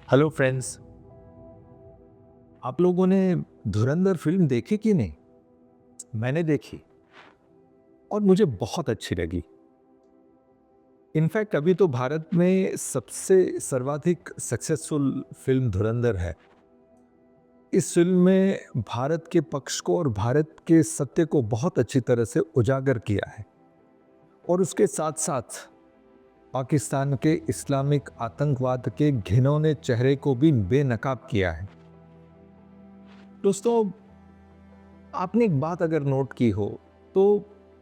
Hello friends. आप लोगों ने धुरंधर फिल्म देखी कि नहीं? मैंने देखी और मुझे बहुत अच्छी लगी। इनफैक्ट अभी तो भारत में सबसे सर्वाधिक सक्सेसफुल फिल्म धुरंधर है। इस फिल्म में भारत के पक्ष को और भारत के सत्य को बहुत अच्छी तरह से उजागर किया है और उसके साथ साथ पाकिस्तान के इस्लामिक आतंकवाद के घिनौने चेहरे को भी बेनकाब किया है। दोस्तों, आपने एक बात अगर नोट की हो तो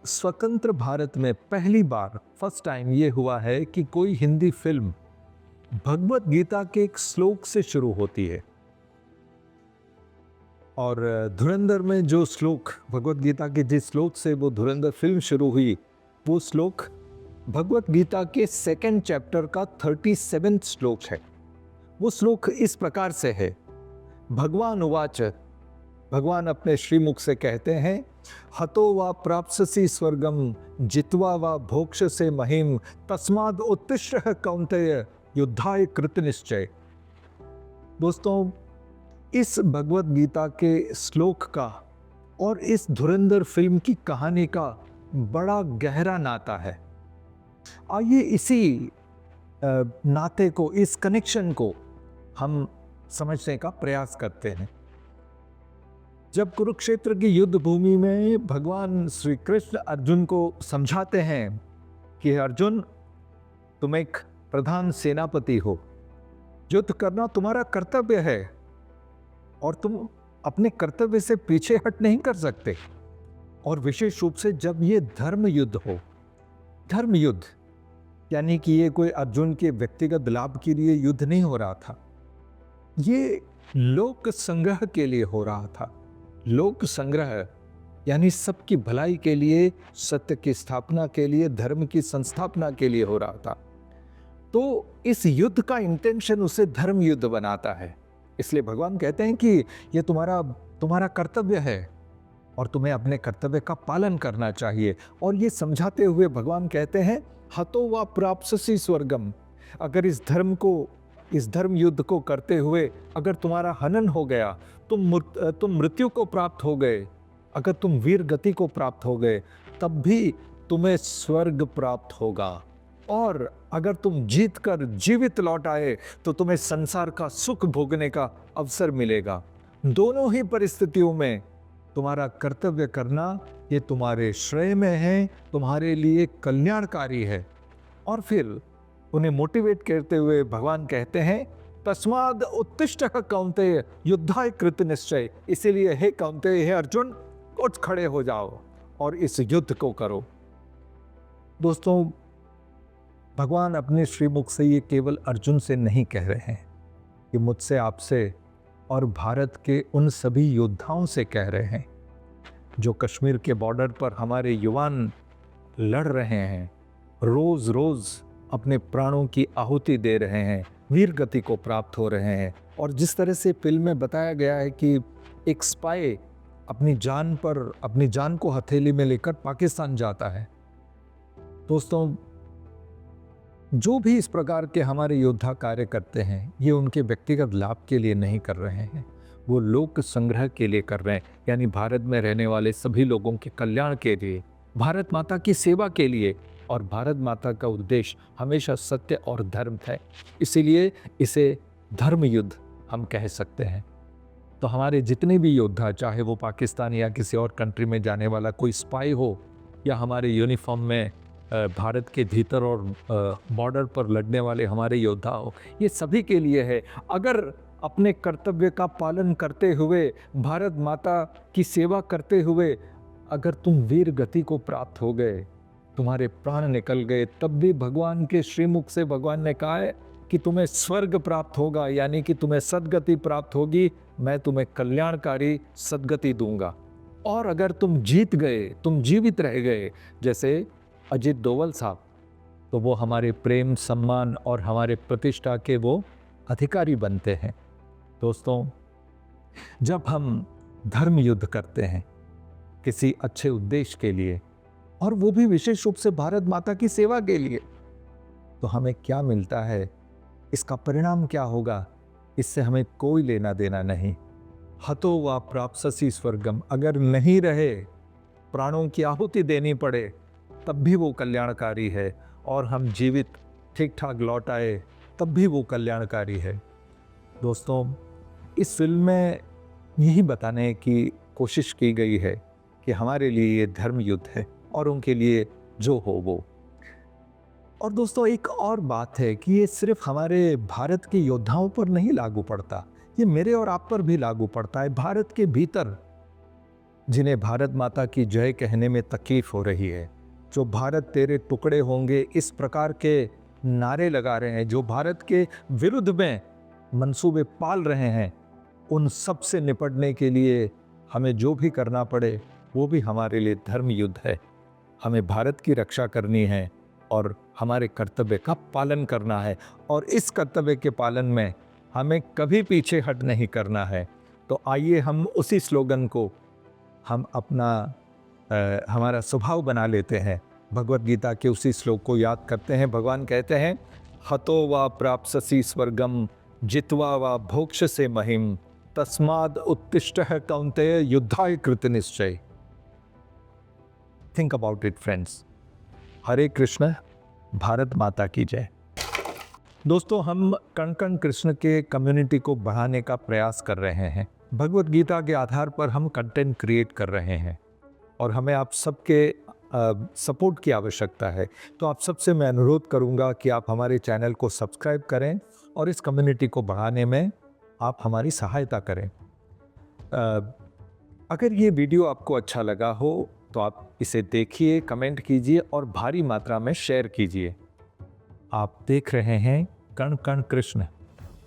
स्वतंत्र भारत में पहली बार फर्स्ट टाइम ये हुआ है कि कोई हिंदी फिल्म भगवत गीता के एक श्लोक से शुरू होती है। और धुरंधर में जो श्लोक भगवत गीता के जिस श्लोक से वो धुरंधर फिल्म शुरू हुई, वो श्लोक भगवत गीता के सेकंड चैप्टर का 37वां श्लोक है। वो श्लोक इस प्रकार से है। भगवान उवाच, भगवान अपने श्रीमुख से कहते हैं, हतो वा प्राप्स्यसि स्वर्गम जित्वा वा भोक्ष्यसे महिम तस्माद् उत्तिष्ठ कौन्तेय युद्धाय कृत निश्चय। दोस्तों, इस भगवत गीता के श्लोक का और इस धुरंधर फिल्म की कहानी का बड़ा गहरा नाता है। आइए इसी नाते को, इस कनेक्शन को हम समझने का प्रयास करते हैं। जब कुरुक्षेत्र की युद्ध भूमि में भगवान श्री कृष्ण अर्जुन को समझाते हैं कि अर्जुन, तुम एक प्रधान सेनापति हो, युद्ध करना तुम्हारा कर्तव्य है और तुम अपने कर्तव्य से पीछे हट नहीं कर सकते। और विशेष रूप से जब ये धर्म युद्ध हो, धर्म युद्ध यानी कि ये कोई अर्जुन के व्यक्तिगत लाभ के लिए युद्ध नहीं हो रहा था, ये लोक संग्रह के लिए हो रहा था। लोक संग्रह यानी सबकी भलाई के लिए, सत्य की स्थापना के लिए, धर्म की संस्थापना के लिए हो रहा था। तो इस युद्ध का इंटेंशन उसे धर्म युद्ध बनाता है। इसलिए भगवान कहते हैं कि ये तुम्हारा कर्तव्य है और तुम्हें अपने कर्तव्य का पालन करना चाहिए। और ये समझाते हुए भगवान कहते हैं, हतो वा प्राप्स्यसि स्वर्गम। अगर इस धर्म युद्ध को करते हुए अगर तुम्हारा हनन हो गया, तुम मृत्यु को प्राप्त हो गए, अगर तुम वीर गति को प्राप्त हो गए, तब भी तुम्हें स्वर्ग प्राप्त होगा। और अगर तुम जीत कर जीवित लौट आए तो तुम्हें संसार का सुख भोगने का अवसर मिलेगा। दोनों ही परिस्थितियों में तुम्हारा कर्तव्य करना ये तुम्हारे श्रेय में है, तुम्हारे लिए कल्याणकारी है। और फिर उन्हें मोटिवेट करते हुए भगवान कहते हैं, तस्माद् उत्तिष्ठ कौन्तेय युद्धाय कृत निश्चय। इसीलिए हे कौन्तेय, हे अर्जुन, उठ खड़े हो जाओ और इस युद्ध को करो। दोस्तों, भगवान अपने श्रीमुख से ये केवल अर्जुन से नहीं कह रहे हैं, कि मुझसे, आपसे और भारत के उन सभी योद्धाओं से कह रहे हैं जो कश्मीर के बॉर्डर पर हमारे युवान लड़ रहे हैं, रोज रोज अपने प्राणों की आहुति दे रहे हैं, वीर गति को प्राप्त हो रहे हैं। और जिस तरह से फिल्म में बताया गया है कि एक स्पाई अपनी जान को हथेली में लेकर पाकिस्तान जाता है। दोस्तों, जो भी इस प्रकार के हमारे योद्धा कार्य करते हैं, ये उनके व्यक्तिगत लाभ के लिए नहीं कर रहे हैं, वो लोक संग्रह के लिए कर रहे हैं। यानी भारत में रहने वाले सभी लोगों के कल्याण के लिए, भारत माता की सेवा के लिए। और भारत माता का उद्देश्य हमेशा सत्य और धर्म था, इसीलिए इसे धर्म युद्ध हम कह सकते हैं। तो हमारे जितने भी योद्धा, चाहे वो पाकिस्तान या किसी और कंट्री में जाने वाला कोई स्पाई हो, या हमारे यूनिफॉर्म में भारत के भीतर और बॉर्डर पर लड़ने वाले हमारे योद्धा हो, ये सभी के लिए है। अगर अपने कर्तव्य का पालन करते हुए, भारत माता की सेवा करते हुए अगर तुम वीर गति को प्राप्त हो गए, तुम्हारे प्राण निकल गए, तब भी भगवान के श्रीमुख से भगवान ने कहा है कि तुम्हें स्वर्ग प्राप्त होगा, यानी कि तुम्हें सद्गति प्राप्त होगी, मैं तुम्हें कल्याणकारी सद्गति दूंगा। और अगर तुम जीत गए, तुम जीवित रह गए, जैसे अजित डोवल साहब, तो वो हमारे प्रेम, सम्मान और हमारे प्रतिष्ठा के वो अधिकारी बनते हैं। दोस्तों, जब हम धर्म युद्ध करते हैं किसी अच्छे उद्देश्य के लिए, और वो भी विशेष रूप से भारत माता की सेवा के लिए, तो हमें क्या मिलता है, इसका परिणाम क्या होगा, इससे हमें कोई लेना देना नहीं। हतो वा प्राप्स्यसि स्वर्गम, अगर नहीं रहे, प्राणों की आहुति देनी पड़े, तब भी वो कल्याणकारी है, और हम जीवित ठीक ठाक लौट आए तब भी वो कल्याणकारी है। दोस्तों, इस फिल्म में यही बताने की कोशिश की गई है कि हमारे लिए ये धर्म युद्ध है और उनके लिए जो हो वो। और दोस्तों, एक और बात है कि ये सिर्फ हमारे भारत के योद्धाओं पर नहीं लागू पड़ता, ये मेरे और आप पर भी लागू पड़ता है। भारत के भीतर जिन्हें भारत माता की जय कहने में तकलीफ हो रही है, जो भारत तेरे टुकड़े होंगे इस प्रकार के नारे लगा रहे हैं, जो भारत के विरुद्ध में मंसूबे पाल रहे हैं, उन सब से निपटने के लिए हमें जो भी करना पड़े वो भी हमारे लिए धर्म युद्ध है। हमें भारत की रक्षा करनी है और हमारे कर्तव्य का पालन करना है, और इस कर्तव्य के पालन में हमें कभी पीछे हट नहीं करना है। तो आइए हम उसी स्लोगन को हम अपना हमारा स्वभाव बना लेते हैं। भगवत गीता के उसी श्लोक को याद करते हैं। भगवान कहते हैं, हतो वा प्राप्स्यसि स्वर्गम जित्वा वा भोक्ष्यसे महिम तस्माद् उत्तिष्ठः कौन्तेय युद्धाय कृत निश्चय। Think about it friends. Hare Krishna, Bharat माता की जय। दोस्तों, हम कण कण कृष्ण के कम्युनिटी को बढ़ाने का प्रयास कर रहे हैं। भगवत गीता के आधार पर हम कंटेंट क्रिएट कर रहे हैं और हमें आप सबके सपोर्ट की आवश्यकता है। तो आप सबसे मैं अनुरोध करूंगा कि आप हमारे चैनल को सब्सक्राइब करें और इस कम्युनिटी को बढ़ाने में आप हमारी सहायता करें। अगर ये वीडियो आपको अच्छा लगा हो तो आप इसे देखिए, कमेंट कीजिए और भारी मात्रा में शेयर कीजिए। आप देख रहे हैं कण कण कृष्ण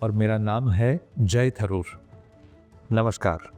और मेरा नाम है जय थरूर। नमस्कार।